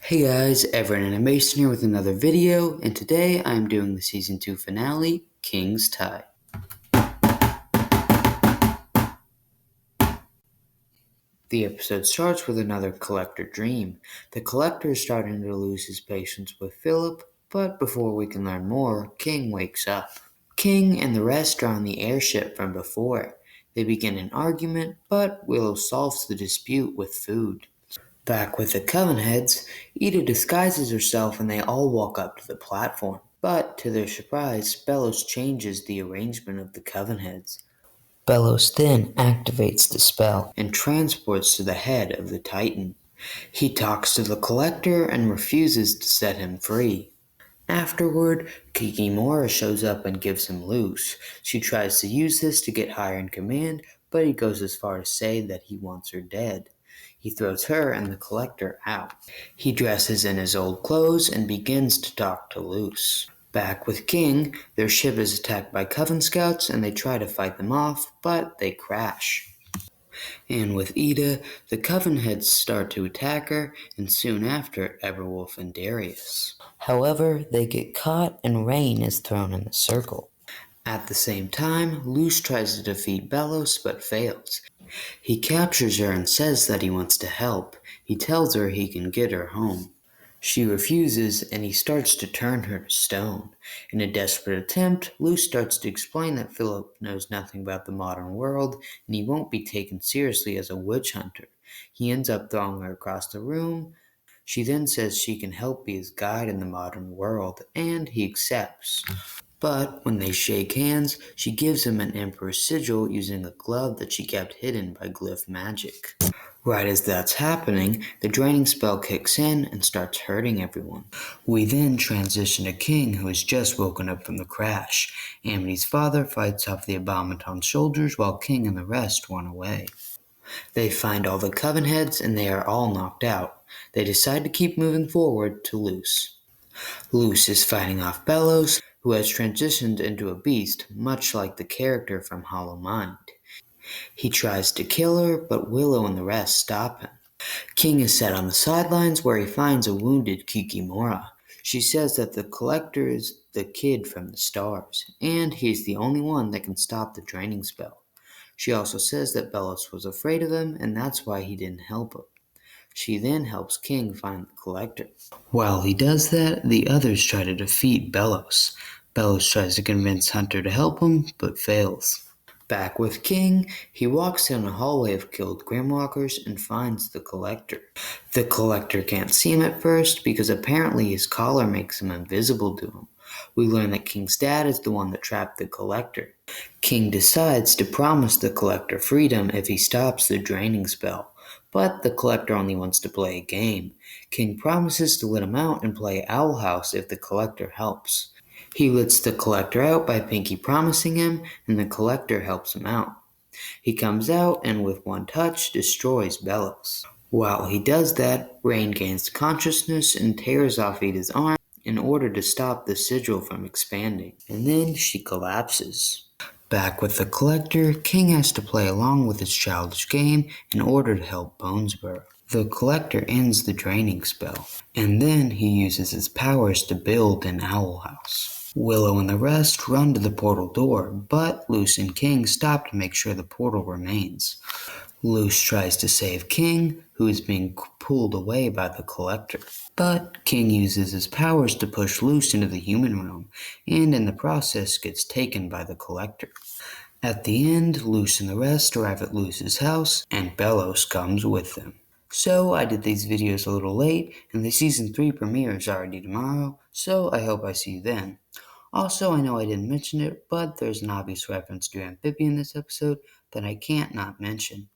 Hey guys, Everett Animation here with another video, and today I'm doing the Season 2 finale, King's Tie. The episode starts with another collector dream. The collector is starting to lose his patience with Philip, but before we can learn more, King wakes up. King and the rest are on the airship from before. They begin an argument, but Willow solves the dispute with food. Back with the Coven heads, Ida disguises herself and they all walk up to the platform. But to their surprise, Bellows changes the arrangement of the Coven heads. Bellows then activates the spell and transports to the head of the Titan. He talks to the Collector and refuses to set him free. Afterward, Kikimora shows up and gives him loose. She tries to use this to get higher in command, but he goes as far as say that he wants her dead. He throws her and the Collector out. He dresses in his old clothes and begins to talk to Luce. Back with King, their ship is attacked by Coven scouts and they try to fight them off, but they crash. And with Ida, the Coven heads start to attack her, and soon after, Everwolf and Darius. However, they get caught and Rain is thrown in the circle. At the same time, Luce tries to defeat Bellows but fails. He captures her and says that he wants to help. He tells her he can get her home. She refuses, and he starts to turn her to stone. In a desperate attempt, Luce starts to explain that Philip knows nothing about the modern world, and he won't be taken seriously as a witch hunter. He ends up throwing her across the room. She then says she can help be his guide in the modern world, and he accepts. But when they shake hands, she gives him an Emperor's sigil using a glove that she kept hidden by glyph magic. Right as that's happening, the draining spell kicks in and starts hurting everyone. We then transition to King, who has just woken up from the crash. Amity's father fights off the Abominton soldiers while King and the rest run away. They find all the Coven heads and they are all knocked out. They decide to keep moving forward to Luce. Luce is fighting off Bellows, who has transitioned into a beast, much like the character from Hollow Mind. He tries to kill her, but Willow and the rest stop him. King is set on the sidelines where he finds a wounded Kikimora. She says that the Collector is the kid from the stars, and he's the only one that can stop the draining spell. She also says that Bellows was afraid of him, and that's why he didn't help her. She then helps King find the Collector. While he does that, the others try to defeat Bellows. Bellows tries to convince Hunter to help him, but fails. Back with King, he walks down a hallway of killed Grimwalkers and finds the Collector. The Collector can't see him at first because apparently his collar makes him invisible to him. We learn that King's dad is the one that trapped the Collector. King decides to promise the Collector freedom if he stops the draining spell. But the Collector only wants to play a game. King promises to let him out and play Owl House if the Collector helps. He lets the Collector out by Pinky promising him, and the Collector helps him out. He comes out and with one touch destroys Bellows. While he does that, Rain gains consciousness and tears off Ida's arm in order to stop the sigil from expanding, and then she collapses. Back with the Collector, King has to play along with his childish game in order to help Bonesborough. The Collector ends the draining spell, and then he uses his powers to build an Owl House. Willow and the rest run to the portal door, but Luce and King stop to make sure the portal remains. Luce tries to save King, who is being pulled away by the Collector. But King uses his powers to push Luce into the human realm, and in the process gets taken by the Collector. At the end, Luce and the rest arrive at Luce's house, and Bellows comes with them. So I did these videos a little late, and the Season 3 premiere is already tomorrow, so I hope I see you then. Also, I know I didn't mention it, but there's an obvious reference to Amphibia in this episode that I can't not mention.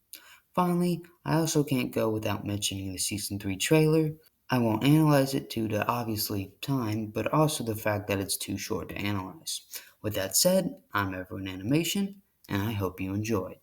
Finally, I also can't go without mentioning the Season 3 trailer. I won't analyze it due to obviously time, but also the fact that it's too short to analyze. With that said, I'm Everyone Animation, and I hope you enjoyed.